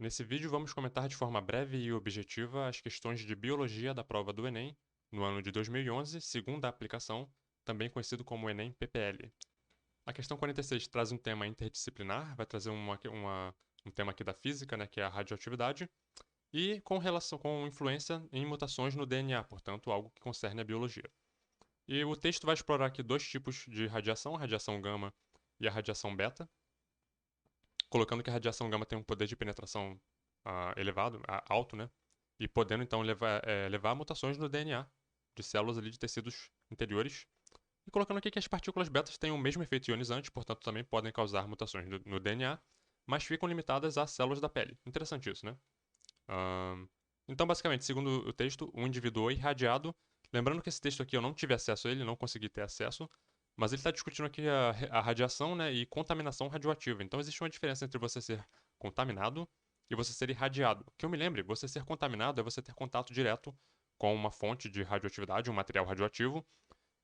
Nesse vídeo, vamos comentar de forma breve e objetiva as questões de biologia da prova do Enem, no ano de 2011, segunda aplicação, também conhecido como Enem PPL. A questão 46 traz um tema interdisciplinar, vai trazer um tema aqui da física, né, que é a radioatividade, e com influência em mutações no DNA, portanto, algo que concerne a biologia. E o texto vai explorar aqui dois tipos de radiação, a radiação gama e a radiação beta, colocando que a radiação gama tem um poder de penetração elevado, alto, né? E podendo então levar a mutações no DNA de células ali de tecidos interiores. E colocando aqui que as partículas betas têm o mesmo efeito ionizante, portanto também podem causar mutações no DNA, mas ficam limitadas às células da pele. Interessante isso, né? Então, basicamente, segundo o texto, o indivíduo irradiado. Lembrando que esse texto aqui eu não tive acesso a ele, não consegui ter acesso, mas ele está discutindo aqui a radiação, né, e contaminação radioativa. Então, existe uma diferença entre você ser contaminado e você ser irradiado. Que eu me lembre, você ser contaminado é você ter contato direto com uma fonte de radioatividade, um material radioativo,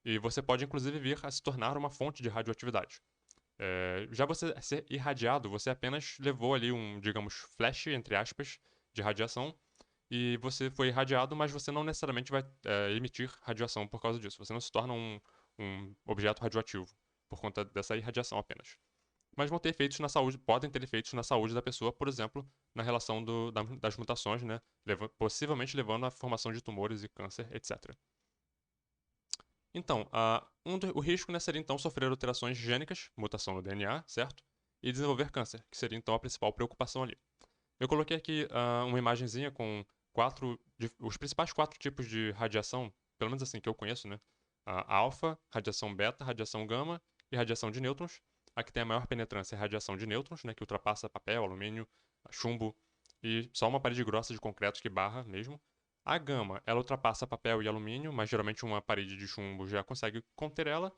e você pode inclusive vir a se tornar uma fonte de radioatividade. Já você ser irradiado, você apenas levou ali um, digamos, flash, entre aspas, de radiação, e você foi irradiado, mas você não necessariamente vai emitir radiação por causa disso. Você não se torna um objeto radioativo por conta dessa irradiação apenas. Mas vão ter efeitos na saúde, podem ter efeitos na saúde da pessoa, por exemplo, na relação das mutações, né? Possivelmente levando à formação de tumores e câncer, etc. Então, o risco, né, seria então sofrer alterações gênicas, mutação no DNA, certo? E desenvolver câncer, que seria então a principal preocupação ali. Eu coloquei aqui uma imagenzinha com os principais quatro tipos de radiação, pelo menos assim que eu conheço, né? A alfa, radiação beta, radiação gama e radiação de nêutrons. A que tem a maior penetrância é a radiação de nêutrons, né, que ultrapassa papel, alumínio, chumbo e só uma parede grossa de concreto que barra mesmo. A gama, ela ultrapassa papel e alumínio, mas geralmente uma parede de chumbo já consegue conter ela.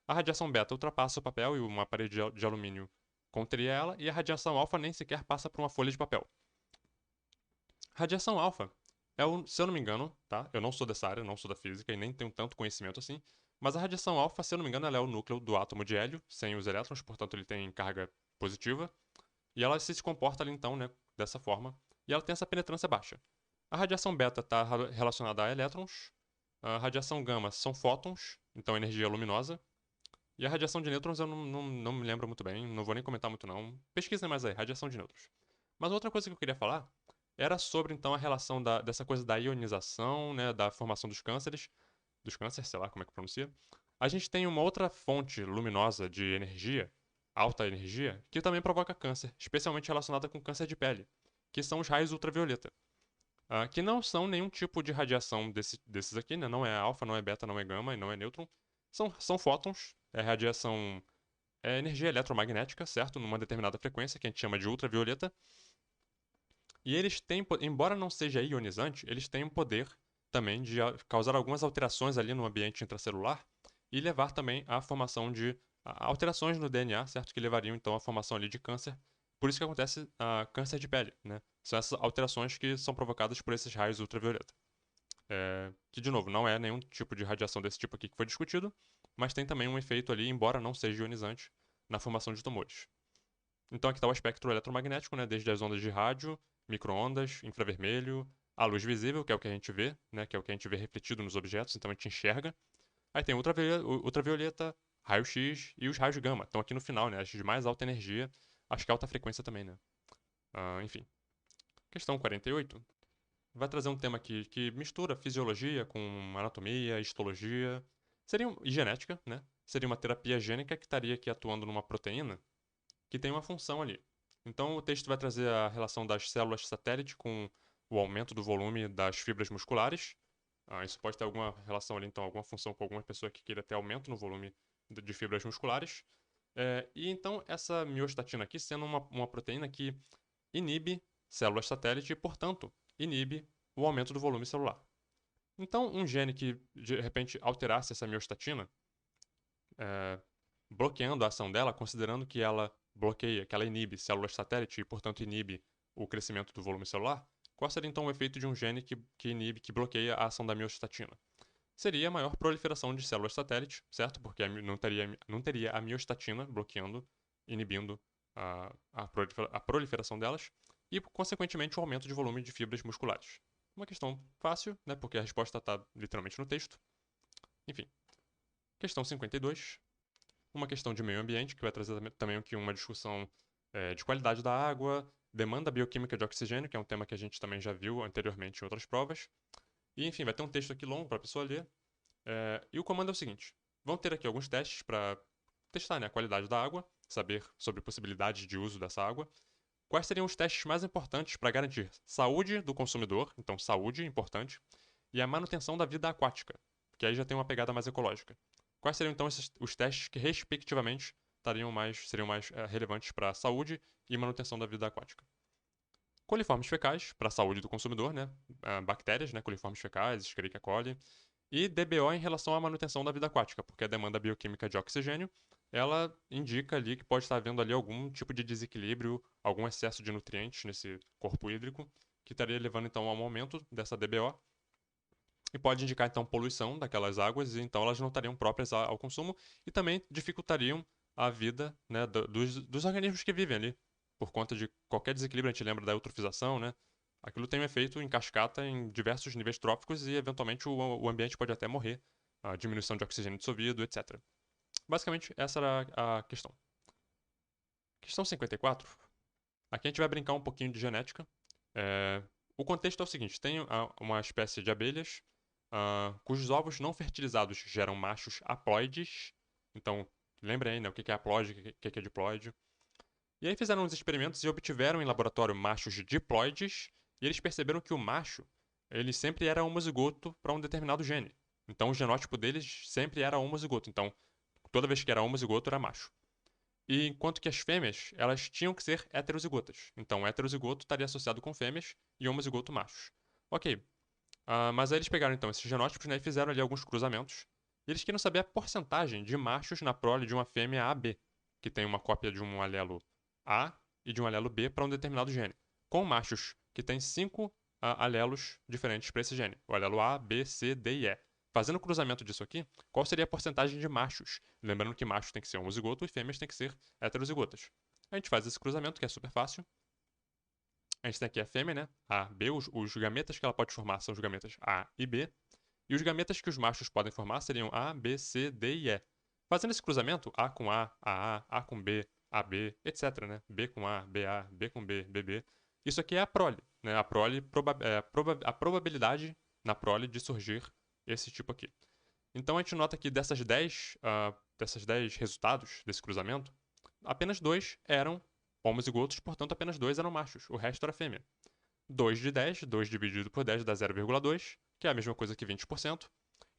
A radiação beta ultrapassa o papel e uma parede de alumínio conteria ela. E a radiação alfa nem sequer passa por uma folha de papel. Radiação alfa se eu não me engano, tá? Eu não sou dessa área, não sou da física e nem tenho tanto conhecimento assim, mas a radiação alfa, se eu não me engano, ela é o núcleo do átomo de hélio, sem os elétrons, portanto ele tem carga positiva, e ela se comporta ali então, né, dessa forma, e ela tem essa penetrância baixa. A radiação beta está relacionada a elétrons, a radiação gama são fótons, então energia luminosa, e a radiação de nêutrons eu não me lembro muito bem, não vou nem comentar muito não. Pesquisem mais aí, radiação de nêutrons. Mas outra coisa que eu queria falar era sobre então a relação dessa coisa da ionização, né, da formação dos cânceres, sei lá como é que pronuncia. A gente tem uma outra fonte luminosa de energia, alta energia, que também provoca câncer, especialmente relacionada com câncer de pele, que são os raios ultravioleta. Que não são nenhum tipo de radiação desses aqui, né? Não é alfa, não é beta, não é gama e não é nêutron. São fótons, é radiação, é energia eletromagnética, certo? Numa determinada frequência, que a gente chama de ultravioleta. E eles têm, embora não seja ionizante, eles têm um poder também de causar algumas alterações ali no ambiente intracelular e levar também à formação de alterações no DNA, certo? Que levariam então à formação ali de câncer. Por isso que acontece câncer de pele, né? São essas alterações que são provocadas por esses raios ultravioleta. Que, de novo, não é nenhum tipo de radiação desse tipo aqui que foi discutido, mas tem também um efeito ali, embora não seja ionizante, na formação de tumores. Então aqui está o espectro eletromagnético, né, desde as ondas de rádio, microondas, infravermelho, a luz visível, que é o que a gente vê, né, que é o que a gente vê refletido nos objetos, então a gente enxerga. Aí tem ultravioleta, raio-x e os raios gama. Estão aqui no final, né, as de mais alta energia, acho que alta frequência também, né. Enfim. Questão 48 vai trazer um tema aqui que mistura fisiologia com anatomia, histologia, e genética, né? Seria uma terapia gênica que estaria aqui atuando numa proteína que tem uma função ali. Então o texto vai trazer a relação das células satélite com o aumento do volume das fibras musculares. Isso pode ter alguma relação ali, então, alguma função com alguma pessoa que queira ter aumento no volume de fibras musculares. E então essa miostatina aqui sendo uma proteína que inibe células satélite e, portanto, inibe o aumento do volume celular. Então, um gene que de repente alterasse essa miostatina, é, bloqueando a ação dela, considerando que ela bloqueia, que ela inibe células satélite e, portanto, inibe o crescimento do volume celular, qual seria então o efeito de um gene que inibe, que bloqueia a ação da miostatina? Seria a maior proliferação de células satélite, certo? Porque não teria a miostatina bloqueando, inibindo a proliferação delas. e, consequentemente, o aumento de volume de fibras musculares. Uma questão fácil, né, porque a resposta está literalmente no texto. Enfim. Questão 52. Uma questão de meio ambiente, que vai trazer também aqui uma discussão de qualidade da água, demanda bioquímica de oxigênio, que é um tema que a gente também já viu anteriormente em outras provas. E, enfim, vai ter um texto aqui longo para a pessoa ler. E o comando é o seguinte: vão ter aqui alguns testes para testar, né, a qualidade da água, saber sobre possibilidades de uso dessa água. Quais seriam os testes mais importantes para garantir saúde do consumidor, então saúde importante, e a manutenção da vida aquática, que aí já tem uma pegada mais ecológica. Quais seriam então os testes que, respectivamente, seriam mais relevantes para a saúde e manutenção da vida aquática? Coliformes fecais, para a saúde do consumidor, né? Bactérias, né? Coliformes fecais, Escherichia coli. E DBO em relação à manutenção da vida aquática, porque a demanda bioquímica de oxigênio, ela indica ali que pode estar havendo ali algum tipo de desequilíbrio, algum excesso de nutrientes nesse corpo hídrico, que estaria levando então a um aumento dessa DBO. E pode indicar então poluição daquelas águas, e então elas não estariam próprias ao consumo e também dificultariam a vida, né, dos organismos que vivem ali. Por conta de qualquer desequilíbrio, a gente lembra da eutrofização, né? Aquilo tem um efeito em cascata em diversos níveis tróficos e eventualmente o ambiente pode até morrer, a diminuição de oxigênio dissolvido, etc. Basicamente, essa era a questão. Questão 54. Aqui a gente vai brincar um pouquinho de genética. O contexto é o seguinte: tem uma espécie de abelhas cujos ovos não fertilizados geram machos haploides. Então, lembrem aí, né, o que é haploide, o que é diploide. E aí fizeram uns experimentos e obtiveram em laboratório machos diploides, e eles perceberam que o macho, ele sempre era homozigoto para um determinado gene. Então o genótipo deles sempre era homozigoto. Então, toda vez que era homozigoto, era macho. E enquanto que as fêmeas, elas tinham que ser heterozigotas. Então, heterozigoto estaria associado com fêmeas e homozigoto machos. Ok. Mas aí eles pegaram então esses genótipos, né, e fizeram ali alguns cruzamentos. E eles queriam saber a porcentagem de machos na prole de uma fêmea AB, que tem uma cópia de um alelo A e de um alelo B para um determinado gene, com machos que têm 5 alelos diferentes para esse gene, o alelo A, B, C, D e E. Fazendo o cruzamento disso aqui, qual seria a porcentagem de machos? Lembrando que machos tem que ser homozigoto e fêmeas tem que ser heterozigotas. A gente faz esse cruzamento, que é super fácil. A gente tem aqui a fêmea, né? A, B, os gametas que ela pode formar são os gametas A e B. E os gametas que os machos podem formar seriam A, B, C, D e E. Fazendo esse cruzamento, A com A com B, AB, etc, né? B com A, BA, B com B, BB. Isso aqui é a prole, né? A prole, a probabilidade na prole de surgir esse tipo aqui. Então a gente nota que dessas 10 resultados desse cruzamento, apenas 2 eram homozigotos, portanto apenas 2 eram machos, o resto era fêmea. 2 de 10, 2 dividido por 10 dá 0,2, que é a mesma coisa que 20%.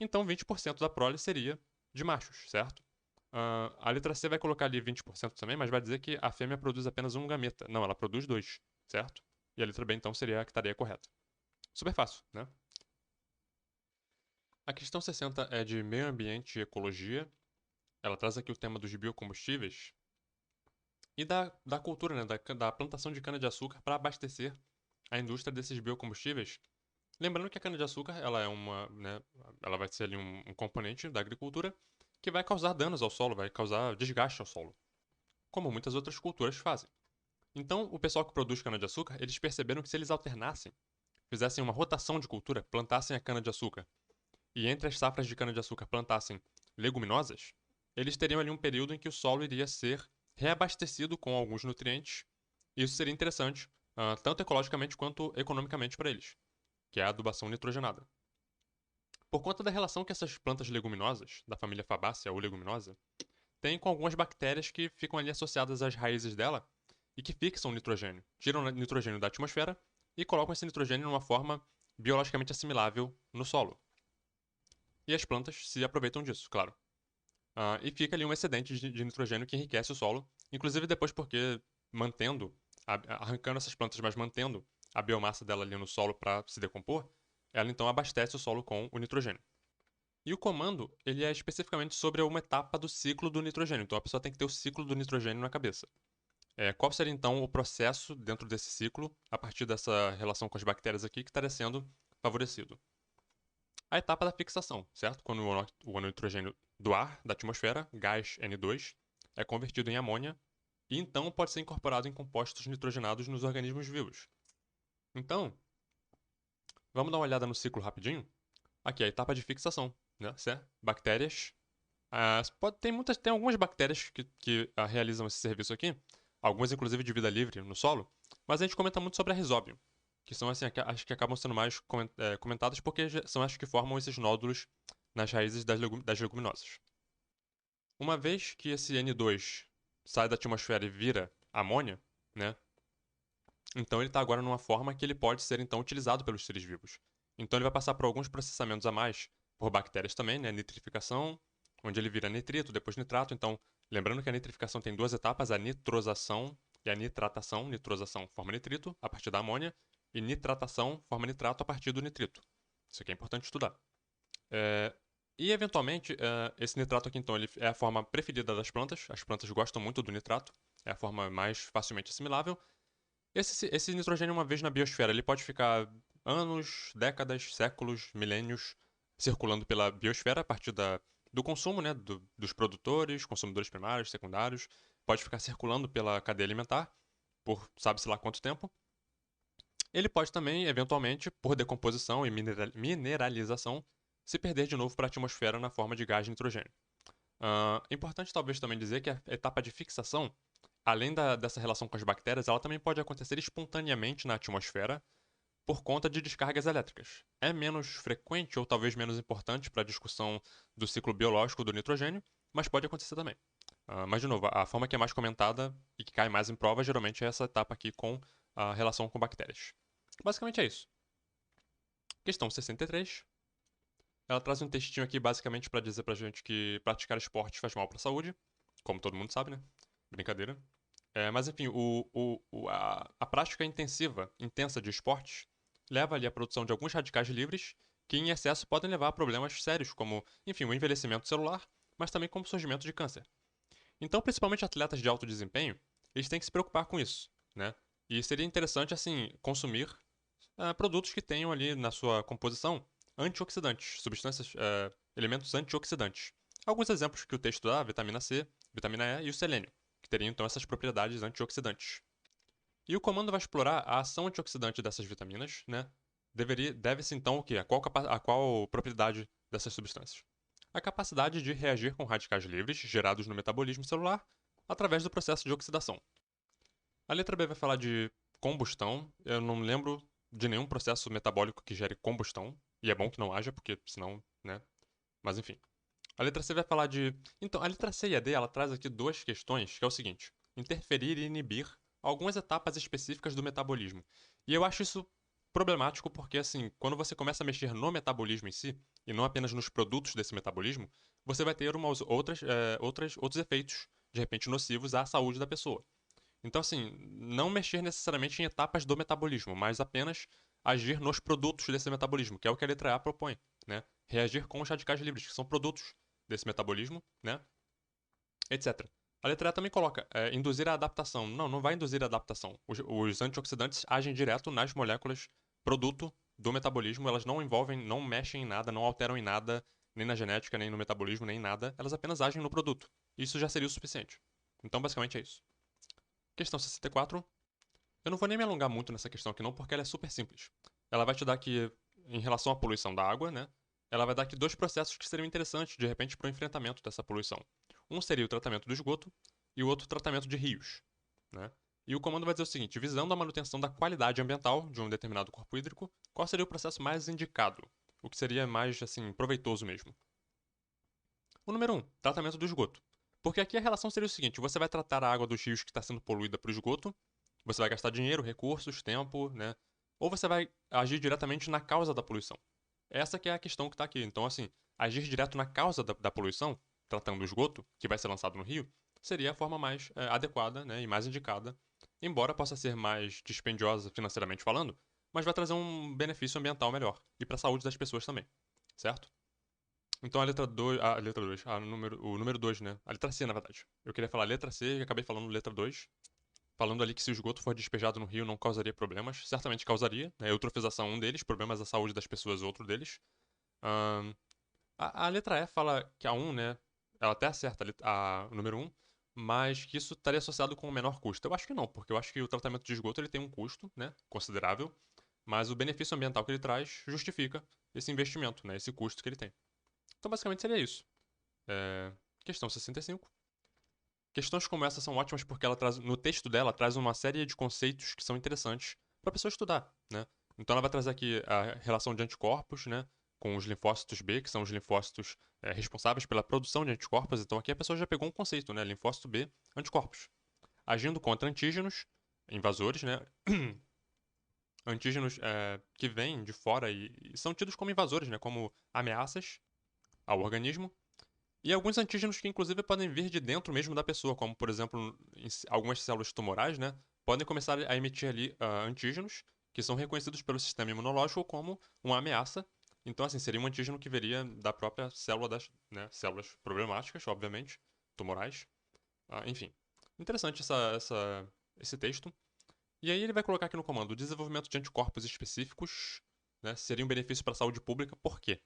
Então 20% da prole seria de machos, certo? A letra C vai colocar ali 20% também, mas vai dizer que a fêmea produz apenas um gameta. Não, ela produz 2, certo? E a letra B então seria a que estaria correta. Super fácil, né? A questão 60 é de meio ambiente e ecologia. Ela traz aqui o tema dos biocombustíveis e da cultura, né, da plantação de cana-de-açúcar para abastecer a indústria desses biocombustíveis. Lembrando que a cana-de-açúcar ela é né, ela vai ser ali um componente da agricultura que vai causar danos ao solo, vai causar desgaste ao solo, como muitas outras culturas fazem. Então, o pessoal que produz cana-de-açúcar, eles perceberam que se eles alternassem, fizessem uma rotação de cultura, plantassem a cana-de-açúcar e entre as safras de cana-de-açúcar plantassem leguminosas, eles teriam ali um período em que o solo iria ser reabastecido com alguns nutrientes, e isso seria interessante, tanto ecologicamente quanto economicamente para eles, que é a adubação nitrogenada. Por conta da relação que essas plantas leguminosas, da família Fabaceae ou leguminosa, têm com algumas bactérias que ficam ali associadas às raízes dela e que fixam nitrogênio, tiram nitrogênio da atmosfera e colocam esse nitrogênio numa forma biologicamente assimilável no solo. E as plantas se aproveitam disso, claro. E fica ali um excedente de nitrogênio que enriquece o solo, inclusive depois porque mantendo, arrancando essas plantas, mas mantendo a biomassa dela ali no solo para se decompor, ela então abastece o solo com o nitrogênio. E o comando, ele é especificamente sobre uma etapa do ciclo do nitrogênio, então a pessoa tem que ter o ciclo do nitrogênio na cabeça. Qual seria então o processo dentro desse ciclo, a partir dessa relação com as bactérias aqui, que estaria sendo favorecido? A etapa da fixação, certo? Quando o nitrogênio do ar, da atmosfera, gás N2, é convertido em amônia e então pode ser incorporado em compostos nitrogenados nos organismos vivos. Então, vamos dar uma olhada no ciclo rapidinho. Aqui, a etapa de fixação, né? Bactérias. Tem algumas bactérias que realizam esse serviço aqui, algumas inclusive de vida livre no solo, mas a gente comenta muito sobre a Rhizóbio, que são assim, as que acabam sendo mais comentadas porque são as que formam esses nódulos nas raízes das leguminosas. Uma vez que esse N2 sai da atmosfera e vira amônia, né? Então ele está agora numa forma que ele pode ser então utilizado pelos seres vivos. Então ele vai passar por alguns processamentos a mais por bactérias também, né? Nitrificação, onde ele vira nitrito, depois nitrato. Então, lembrando que a nitrificação tem duas etapas, a nitrosação e a nitratação. Nitrosação forma nitrito a partir da amônia e nitratação forma nitrato a partir do nitrito. Isso aqui é importante estudar. E, eventualmente, esse nitrato aqui, então, ele é a forma preferida das plantas. As plantas gostam muito do nitrato. É a forma mais facilmente assimilável. Esse nitrogênio, uma vez na biosfera, ele pode ficar anos, décadas, séculos, milênios circulando pela biosfera a partir do consumo, né, dos produtores, consumidores primários, secundários. Pode ficar circulando pela cadeia alimentar por sabe-se lá quanto tempo. Ele pode também, eventualmente, por decomposição e mineralização, se perder de novo para a atmosfera na forma de gás de nitrogênio. Importante talvez também dizer que a etapa de fixação, além dessa relação com as bactérias, ela também pode acontecer espontaneamente na atmosfera por conta de descargas elétricas. É menos frequente ou talvez menos importante para a discussão do ciclo biológico do nitrogênio, mas pode acontecer também. Mas, de novo, a forma que é mais comentada e que cai mais em prova geralmente é essa etapa aqui com a relação com bactérias. Basicamente é isso. Questão 63. Ela traz um textinho aqui basicamente para dizer pra gente que praticar esporte faz mal para a saúde, como todo mundo sabe, né? Brincadeira. Mas enfim, a prática intensa de esportes, leva ali à produção de alguns radicais livres que em excesso podem levar a problemas sérios, como, enfim, o envelhecimento celular, mas também como o surgimento de câncer. Então, principalmente atletas de alto desempenho, eles têm que se preocupar com isso, né? E seria interessante, assim, consumir produtos que tenham ali na sua composição antioxidantes, substâncias, elementos antioxidantes. Alguns exemplos que o texto dá, vitamina C, vitamina E e o selênio, que teriam então essas propriedades antioxidantes. E o comando vai explorar a ação antioxidante dessas vitaminas, né? Deve-se então o quê? A qual propriedade dessas substâncias? A capacidade de reagir com radicais livres gerados no metabolismo celular através do processo de oxidação. A letra B vai falar de combustão. Eu não lembro de nenhum processo metabólico que gere combustão. E é bom que não haja, porque senão, né? Mas enfim. A letra C vai falar de. Então, a letra C e a D, ela traz aqui duas questões, que é o seguinte: interferir e inibir algumas etapas específicas do metabolismo. E eu acho isso problemático porque, assim, quando você começa a mexer no metabolismo em si, e não apenas nos produtos desse metabolismo, você vai ter outros efeitos, de repente nocivos à saúde da pessoa. Então, assim, não mexer necessariamente em etapas do metabolismo, mas apenas agir nos produtos desse metabolismo, que é o que a letra A propõe, né? Reagir com os radicais livres, que são produtos desse metabolismo, né? Etc. A letra A também coloca induzir a adaptação. Não, não vai induzir a adaptação. Os antioxidantes agem direto nas moléculas produto do metabolismo, elas não envolvem, não mexem em nada, não alteram em nada, nem na genética, nem no metabolismo, nem em nada, elas apenas agem no produto. Isso já seria o suficiente. Então, basicamente é isso. Questão 64. Eu não vou nem me alongar muito nessa questão aqui não, porque ela é super simples. Ela vai te dar aqui, em relação à poluição da água, né? Ela vai dar aqui dois processos que seriam interessantes, de repente, para o enfrentamento dessa poluição. Um seria o tratamento do esgoto e o outro o tratamento de rios, né? E o comando vai dizer o seguinte: visando a manutenção da qualidade ambiental de um determinado corpo hídrico, qual seria o processo mais indicado? O que seria mais, assim, proveitoso mesmo? O número 1, tratamento do esgoto. Porque aqui a relação seria o seguinte: você vai tratar a água dos rios que está sendo poluída para o esgoto, você vai gastar dinheiro, recursos, tempo, né? Ou você vai agir diretamente na causa da poluição. Essa que é a questão que está aqui. Então, assim, agir direto na causa da poluição, tratando o esgoto, que vai ser lançado no rio, seria a forma mais adequada, né, e mais indicada, embora possa ser mais dispendiosa financeiramente falando, mas vai trazer um benefício ambiental melhor e para a saúde das pessoas também, certo? Então o número 2, né? A letra C, na verdade. Eu queria falar letra C e acabei falando letra 2. Falando ali que se o esgoto for despejado no rio não causaria problemas. Certamente causaria, né? Eutrofização um deles, problemas à saúde das pessoas outro deles. Ahn, a letra E fala que a 1, né? Ela até acerta o número 1, mas que isso estaria associado com um menor custo. Eu acho que não, porque eu acho que o tratamento de esgoto ele tem um custo, né, considerável, mas o benefício ambiental que ele traz justifica esse investimento, né, esse custo que ele tem. Então, basicamente, seria isso. É... Questão 65. Questões como essa são ótimas porque ela traz, no texto dela, traz uma série de conceitos que são interessantes para a pessoa estudar, né? Então ela vai trazer aqui a relação de anticorpos, né, com os linfócitos B, que são os linfócitos responsáveis pela produção de anticorpos. Então aqui a pessoa já pegou um conceito, né, linfócito B, anticorpos, agindo contra antígenos, invasores, né, antígenos que vêm de fora e são tidos como invasores, né, como ameaças ao organismo. E alguns antígenos que, inclusive, podem vir de dentro mesmo da pessoa, como, por exemplo, algumas células tumorais, né? Podem começar a emitir ali antígenos que são reconhecidos pelo sistema imunológico como uma ameaça. Então, assim, seria um antígeno que viria da própria célula das, né, células problemáticas, obviamente, tumorais. Enfim, interessante esse texto. E aí ele vai colocar aqui no comando: o desenvolvimento de anticorpos específicos, né, seria um benefício para a saúde pública. Por quê?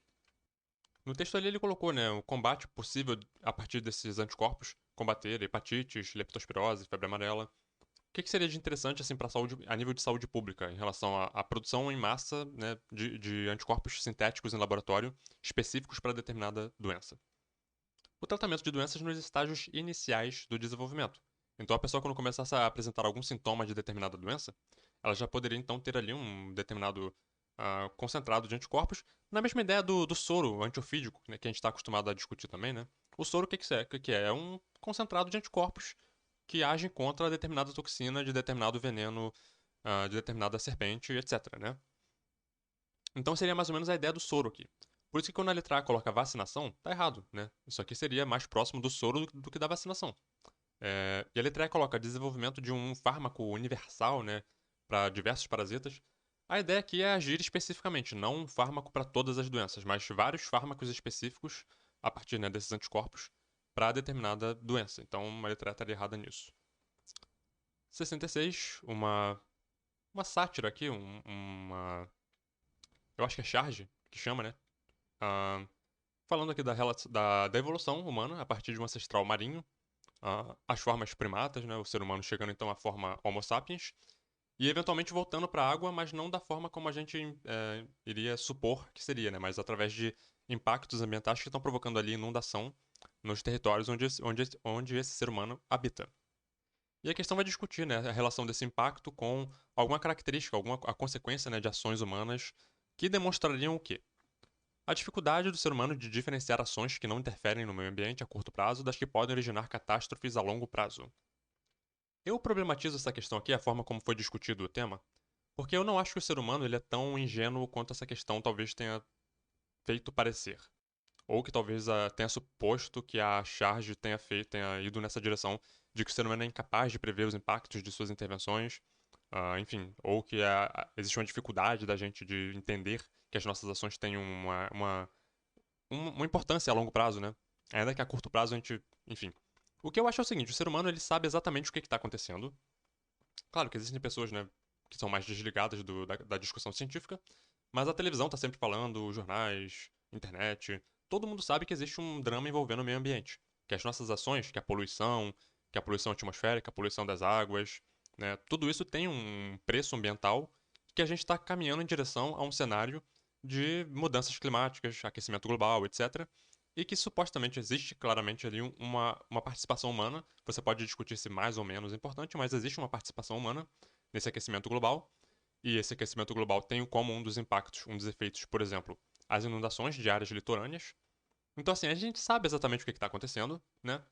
No texto ali ele colocou, né, o combate possível a partir desses anticorpos, combater hepatites, leptospirose, febre amarela. O que seria de interessante assim para saúde, a nível de saúde pública, em relação à produção em massa, né, de anticorpos sintéticos em laboratório específicos para determinada doença? O tratamento de doenças nos estágios iniciais do desenvolvimento. Então a pessoa quando começasse a apresentar algum sintoma de determinada doença, ela já poderia então ter ali um determinado concentrado de anticorpos, na mesma ideia do soro antiofídico, né, que a gente está acostumado a discutir também, né? O soro, o que é? O que é? É um concentrado de anticorpos que agem contra determinada toxina de determinado veneno, de determinada serpente, etc, né? Então seria mais ou menos a ideia do soro aqui. Por isso que quando a letra A coloca vacinação, tá errado, né? Isso aqui seria mais próximo do soro do que da vacinação. E a letra E coloca desenvolvimento de um fármaco universal, né, para diversos parasitas. A ideia aqui é agir especificamente, não um fármaco para todas as doenças, mas vários fármacos específicos a partir, né, desses anticorpos para determinada doença. Então, a letra E estaria errada nisso. 66, uma sátira aqui, eu acho que é charge, que chama, né? Ah, falando aqui da evolução humana a partir de um ancestral marinho, as formas primatas, né, o ser humano chegando então à forma Homo sapiens, e eventualmente voltando para a água, mas não da forma como a gente iria supor que seria, né, mas através de impactos ambientais que estão provocando ali inundação nos territórios onde esse ser humano habita. E a questão vai discutir, né, a relação desse impacto com alguma característica, a consequência, né, de ações humanas que demonstrariam o quê? A dificuldade do ser humano de diferenciar ações que não interferem no meio ambiente a curto prazo das que podem originar catástrofes a longo prazo. Eu problematizo essa questão aqui, a forma como foi discutido o tema, porque eu não acho que o ser humano ele é tão ingênuo quanto essa questão talvez tenha feito parecer. Ou que talvez tenha suposto que a charge tenha ido nessa direção de que o ser humano é incapaz de prever os impactos de suas intervenções, enfim, ou que existe uma dificuldade da gente de entender que as nossas ações têm uma importância a longo prazo, né? Ainda que a curto prazo a gente, enfim. O que eu acho é o seguinte, o ser humano ele sabe exatamente o que está acontecendo. Claro que existem pessoas, né, que são mais desligadas da discussão científica, mas a televisão está sempre falando, os jornais, internet, todo mundo sabe que existe um drama envolvendo o meio ambiente. Que as nossas ações, que a poluição atmosférica, a poluição das águas, né, tudo isso tem um preço ambiental que a gente está caminhando em direção a um cenário de mudanças climáticas, aquecimento global, etc. E que supostamente existe claramente ali uma participação humana. Você pode discutir se mais ou menos importante, mas existe uma participação humana nesse aquecimento global. E esse aquecimento global tem como um dos impactos, um dos efeitos, por exemplo, as inundações de áreas litorâneas. Então, assim, a gente sabe exatamente o que está acontecendo, né?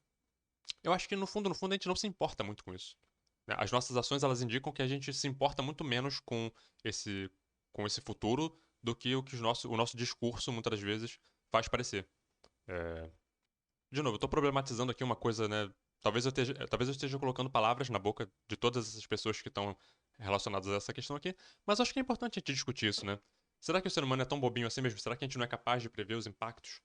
Eu acho que no fundo, a gente não se importa muito com isso, né? As nossas ações, elas indicam que a gente se importa muito menos esse, com esse futuro do que o nosso discurso, muitas vezes, faz parecer. É, De novo, eu tô problematizando aqui uma coisa, né? Talvez eu esteja colocando palavras na boca de todas essas pessoas que estão relacionadas a essa questão aqui, mas acho que é importante a gente discutir isso, né? Será que o ser humano é tão bobinho assim mesmo? Será que a gente não é capaz de prever os impactos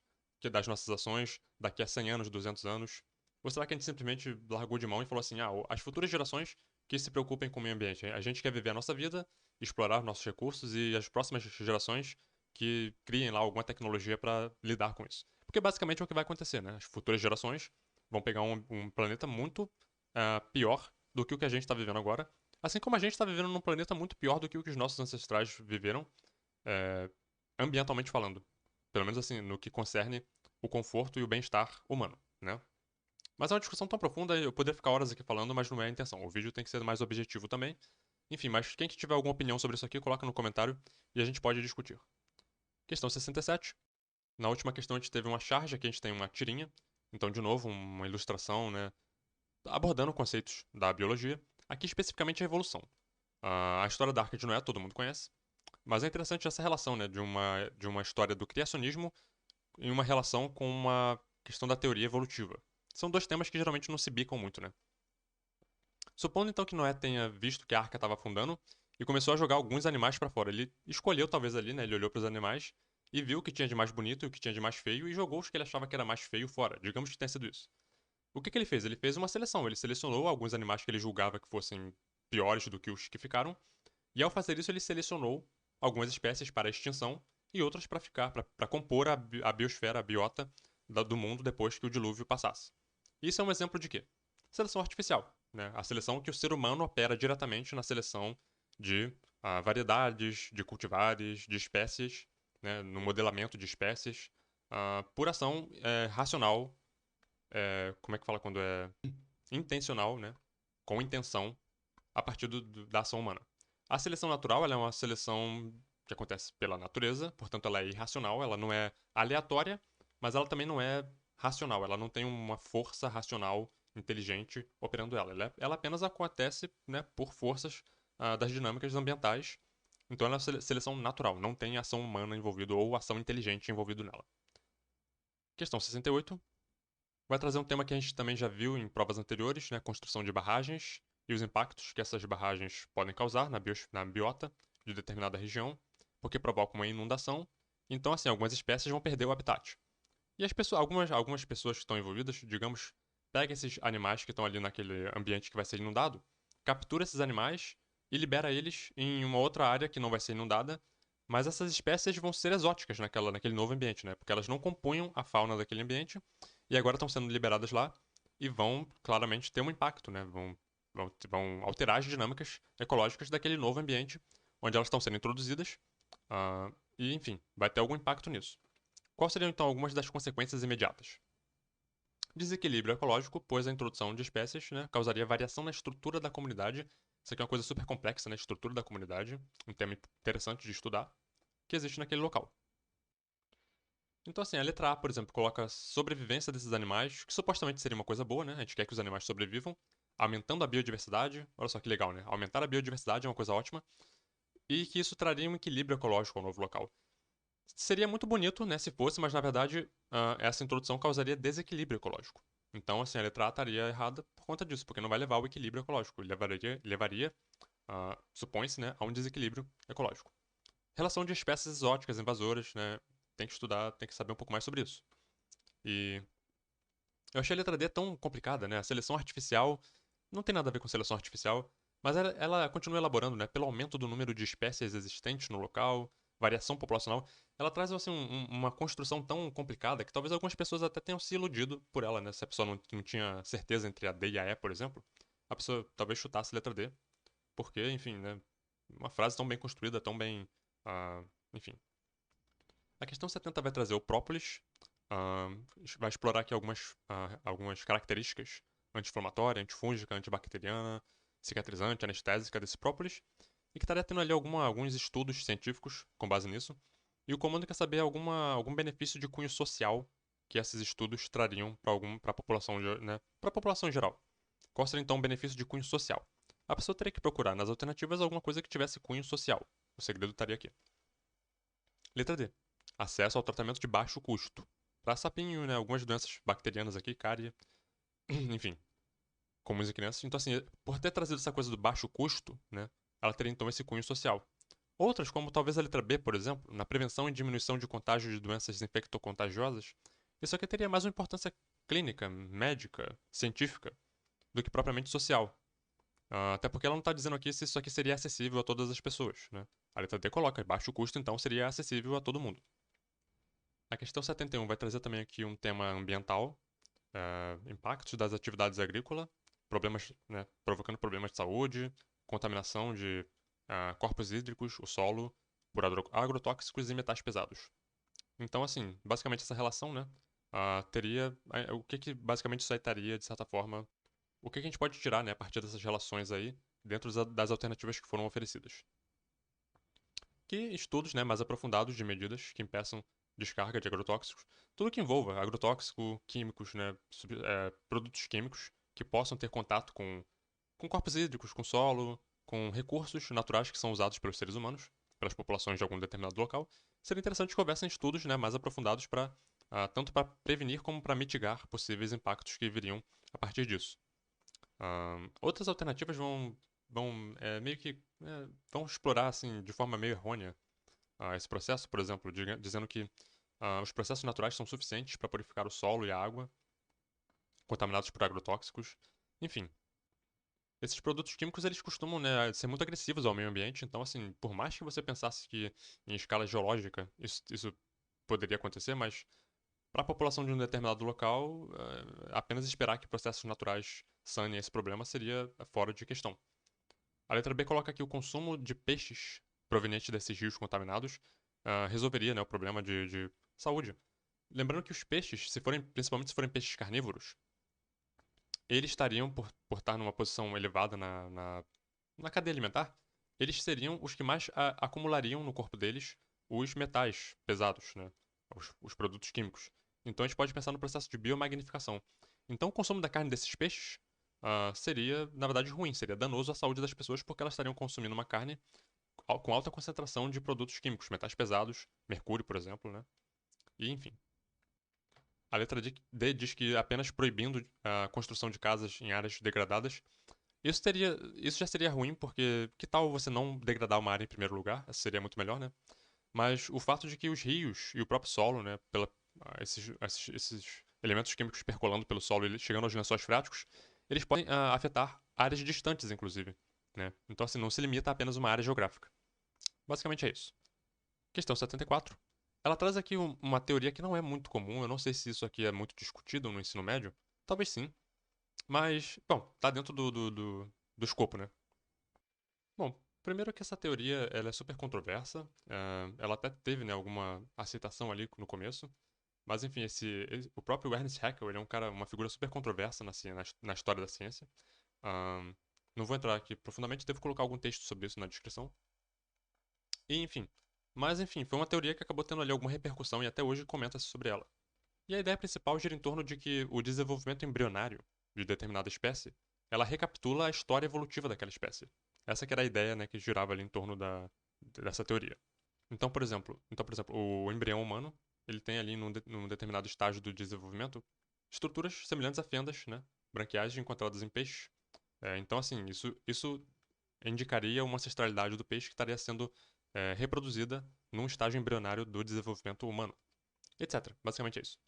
das nossas ações daqui a 100 anos, 200 anos? Ou será que a gente simplesmente largou de mão e falou assim: as futuras gerações que se preocupem com o meio ambiente? A gente quer viver a nossa vida, explorar nossos recursos e as próximas gerações que criem lá alguma tecnologia para lidar com isso. Porque basicamente é o que vai acontecer, né? As futuras gerações vão pegar um planeta muito pior do que o que a gente está vivendo agora. Assim como a gente está vivendo num planeta muito pior do que o que os nossos ancestrais viveram, é, ambientalmente falando. Pelo menos assim, no que concerne o conforto e o bem-estar humano, né? Mas é uma discussão tão profunda, eu poderia ficar horas aqui falando, mas não é a intenção. O vídeo tem que ser mais objetivo também. Enfim, mas quem que tiver alguma opinião sobre isso aqui, coloca no comentário e a gente pode discutir. Questão 67. Na última questão a gente teve uma charge, aqui a gente tem uma tirinha. Então, de novo, uma ilustração, né? Abordando conceitos da biologia. Aqui especificamente a evolução. A história da Arcade Noé todo mundo conhece. Mas é interessante essa relação, né? De uma história do criacionismo em uma relação com uma questão da teoria evolutiva. São dois temas que geralmente não se bicam muito, né? Supondo então que Noé tenha visto que a arca estava afundando e começou a jogar alguns animais para fora. Ele escolheu talvez ali, né? Ele olhou para os animais e viu o que tinha de mais bonito e o que tinha de mais feio e jogou os que ele achava que era mais feio fora. Digamos que tenha sido isso. O que ele fez? Ele fez uma seleção. Ele selecionou alguns animais que ele julgava que fossem piores do que os que ficaram. E ao fazer isso, ele selecionou algumas espécies para extinção e outras para ficar, para compor a biosfera, a biota do mundo depois que o dilúvio passasse. Isso é um exemplo de quê? Seleção artificial. Né? A seleção que o ser humano opera diretamente na seleção de variedades, de cultivares, de espécies, né? No modelamento de espécies, por ação racional, como é que fala quando é intencional, né? Com intenção, a partir da ação humana. A seleção natural ela é uma seleção que acontece pela natureza, portanto ela é irracional, ela não é aleatória, mas ela também não é racional, ela não tem uma força racional inteligente operando ela. Ela apenas acontece, né, por forças das dinâmicas ambientais. Então ela é uma seleção natural, não tem ação humana envolvida ou ação inteligente envolvida nela. Questão 68 vai trazer um tema que a gente também já viu em provas anteriores, né? Construção de barragens e os impactos que essas barragens podem causar na biota de determinada região, porque provocam uma inundação. Então, assim, algumas espécies vão perder o habitat. E algumas pessoas que estão envolvidas, digamos, pega esses animais que estão ali naquele ambiente que vai ser inundado, captura esses animais e libera eles em uma outra área que não vai ser inundada, mas essas espécies vão ser exóticas naquele novo ambiente, né? Porque elas não compunham a fauna daquele ambiente e agora estão sendo liberadas lá e vão claramente ter um impacto, né? Vão alterar as dinâmicas ecológicas daquele novo ambiente onde elas estão sendo introduzidas. E, enfim, vai ter algum impacto nisso. Quais seriam então algumas das consequências imediatas? Desequilíbrio ecológico, pois a introdução de espécies, né, causaria variação na estrutura da comunidade. Isso aqui é uma coisa super complexa, né? Estrutura da comunidade, um tema interessante de estudar, que existe naquele local. Então, assim, a letra A, por exemplo, coloca sobrevivência desses animais, que supostamente seria uma coisa boa, né? A gente quer que os animais sobrevivam, aumentando a biodiversidade. Olha só que legal, né? Aumentar a biodiversidade é uma coisa ótima. E que isso traria um equilíbrio ecológico ao novo local. Seria muito bonito, né, se fosse, mas na verdade essa introdução causaria desequilíbrio ecológico. Então, assim, a letra A estaria errada por conta disso, porque não vai levar ao equilíbrio ecológico. Levaria supõe-se, né, a um desequilíbrio ecológico. Relação de espécies exóticas, invasoras, né, tem que estudar, tem que saber um pouco mais sobre isso. E eu achei a letra D tão complicada, né? A seleção artificial não tem nada a ver com seleção artificial, mas ela continua elaborando, né? Pelo aumento do número de espécies existentes no local, variação populacional, ela traz assim uma construção tão complicada que talvez algumas pessoas até tenham se iludido por ela, né? Se a pessoa não tinha certeza entre a D e a E, por exemplo, a pessoa talvez chutasse a letra D, porque, enfim, né? Uma frase tão bem construída, tão bem, ah, enfim. A questão 70 vai trazer o própolis, ah, vai explorar aqui algumas características anti-inflamatória, antifúngica, antibacteriana, cicatrizante, anestésica desse própolis, e que estaria tendo ali alguns estudos científicos com base nisso. E o comando quer saber algum benefício de cunho social que esses estudos trariam para a população, né, para a população em geral. Qual seria então o benefício de cunho social? A pessoa teria que procurar nas alternativas alguma coisa que tivesse cunho social. O segredo estaria aqui. Letra D. Acesso ao tratamento de baixo custo. Para sapinho, né, algumas doenças bacterianas aqui, cárie, enfim, comuns em crianças. Então, assim, por ter trazido essa coisa do baixo custo, né, ela teria então esse cunho social. Outras, como talvez a letra B, por exemplo, na prevenção e diminuição de contágio de doenças infectocontagiosas, isso aqui teria mais uma importância clínica, médica, científica, do que propriamente social. Até porque ela não está dizendo aqui se isso aqui seria acessível a todas as pessoas, né? A letra D coloca, baixo custo, então seria acessível a todo mundo. A questão 71 vai trazer também aqui um tema ambiental, impactos das atividades agrícolas, problemas, né, provocando problemas de saúde, contaminação de corpos hídricos, o solo, por agrotóxicos e metais pesados. Então, assim, basicamente essa relação, né, teria... o que que basicamente isso aí estaria, de certa forma... O que que a gente pode tirar, né, a partir dessas relações aí, dentro das alternativas que foram oferecidas? Que estudos, né, mais aprofundados de medidas que impeçam descarga de agrotóxicos, tudo que envolva agrotóxico, químicos, né, produtos químicos que possam ter contato com corpos hídricos, com solo, com recursos naturais que são usados pelos seres humanos, pelas populações de algum determinado local, seria interessante que houvessem estudos, né, mais aprofundados para tanto para prevenir como para mitigar possíveis impactos que viriam a partir disso. Outras alternativas vão meio que vão explorar assim de forma meio errônea esse processo, por exemplo, dizendo que os processos naturais são suficientes para purificar o solo e a água contaminados por agrotóxicos. Enfim, esses produtos químicos eles costumam, né, ser muito agressivos ao meio ambiente, então assim, por mais que você pensasse que em escala geológica isso poderia acontecer, mas para a população de um determinado local, apenas esperar que processos naturais sanem esse problema seria fora de questão. A letra B coloca que o consumo de peixes provenientes desses rios contaminados resolveria, né, o problema de saúde. Lembrando que os peixes, principalmente se forem peixes carnívoros, eles estariam, por estar numa posição elevada na cadeia alimentar, eles seriam os que mais acumulariam no corpo deles os metais pesados, né? Os produtos químicos. Então a gente pode pensar no processo de biomagnificação. Então o consumo da carne desses peixes seria, na verdade, ruim, seria danoso à saúde das pessoas porque elas estariam consumindo uma carne com alta concentração de produtos químicos, metais pesados, mercúrio, por exemplo, né? E enfim. A letra D diz que apenas proibindo a construção de casas em áreas degradadas isso já seria ruim, porque que tal você não degradar uma área em primeiro lugar? Isso seria muito melhor, né? Mas o fato de que os rios e o próprio solo, né, esses elementos químicos percolando pelo solo e chegando aos lençóis freáticos, eles podem afetar áreas distantes, inclusive. Né? Então, assim, não se limita a apenas uma área geográfica. Basicamente é isso. Questão 74. Ela traz aqui uma teoria que não é muito comum, eu não sei se isso aqui é muito discutido no ensino médio. Talvez sim, mas, bom, tá dentro do escopo, né? Bom, primeiro que essa teoria ela é super controversa. Ela até teve, né, alguma aceitação ali no começo. Mas enfim, o próprio Ernest Haeckel ele é um cara, uma figura super controversa na história da ciência. Ahn, não vou entrar aqui profundamente, devo colocar algum texto sobre isso na descrição. E enfim. Mas enfim, foi uma teoria que acabou tendo ali alguma repercussão e até hoje comenta-se sobre ela. E a ideia principal gira em torno de que o desenvolvimento embrionário de determinada espécie, ela recapitula a história evolutiva daquela espécie. Essa que era a ideia, né, que girava ali em torno dessa teoria. Então, por exemplo, o embrião humano, ele tem ali num determinado estágio do desenvolvimento estruturas semelhantes a fendas, né, branquiais encontradas em peixes. Então, assim, isso indicaria uma ancestralidade do peixe que estaria sendo reproduzida num estágio embrionário do desenvolvimento humano, etc. Basicamente é isso.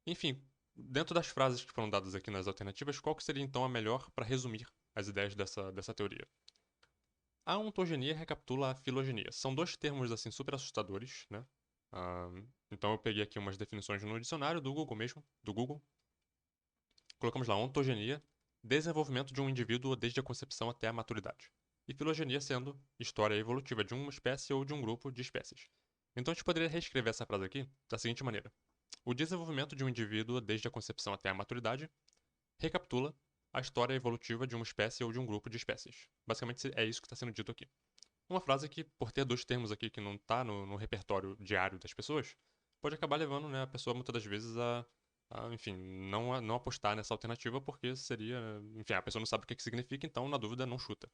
Enfim, dentro das frases que foram dadas aqui nas alternativas, qual que seria então a melhor para resumir as ideias dessa teoria? A ontogenia recapitula a filogenia. São dois termos assim super assustadores, né? Então eu peguei aqui umas definições no dicionário do Google mesmo, do Google. Colocamos lá ontogenia, desenvolvimento de um indivíduo desde a concepção até a maturidade. E filogenia sendo história evolutiva de uma espécie ou de um grupo de espécies. Então a gente poderia reescrever essa frase aqui da seguinte maneira: o desenvolvimento de um indivíduo desde a concepção até a maturidade recapitula a história evolutiva de uma espécie ou de um grupo de espécies. Basicamente é isso que está sendo dito aqui. Uma frase que, por ter dois termos aqui que não está no repertório diário das pessoas, pode acabar levando, né, a pessoa muitas das vezes enfim, não apostar nessa alternativa porque seria, enfim, a pessoa não sabe o que significa, então na dúvida não chuta.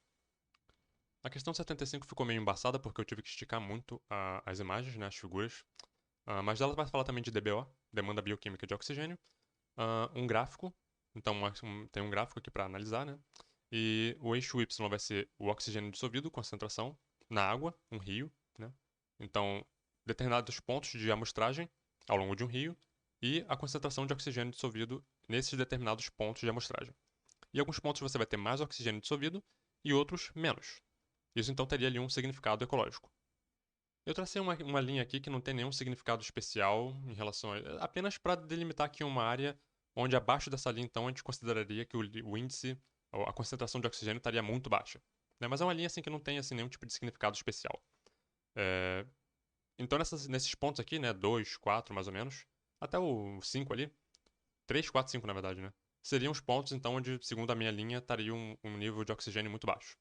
A questão 75 ficou meio embaçada porque eu tive que esticar muito as imagens, né, as figuras, mas ela vai falar também de DBO, demanda bioquímica de oxigênio, um gráfico, então tem um gráfico aqui para analisar, né? E o eixo Y vai ser o oxigênio dissolvido, concentração, na água, um rio, né? Então, determinados pontos de amostragem ao longo de um rio e a concentração de oxigênio dissolvido nesses determinados pontos de amostragem. E alguns pontos você vai ter mais oxigênio dissolvido e outros menos. Isso então teria ali um significado ecológico. Eu tracei uma linha aqui que não tem nenhum significado especial em relação a. Apenas para delimitar aqui uma área onde abaixo dessa linha, então, a gente consideraria que o índice, ou a concentração de oxigênio estaria muito baixa. Né? Mas é uma linha assim que não tem assim, nenhum tipo de significado especial. Então, nesses pontos aqui, né, 2, 4 mais ou menos, até o 5 ali, 3, 4, 5 na verdade, né, seriam os pontos, então, onde, segundo a minha linha, estaria um nível de oxigênio muito baixo.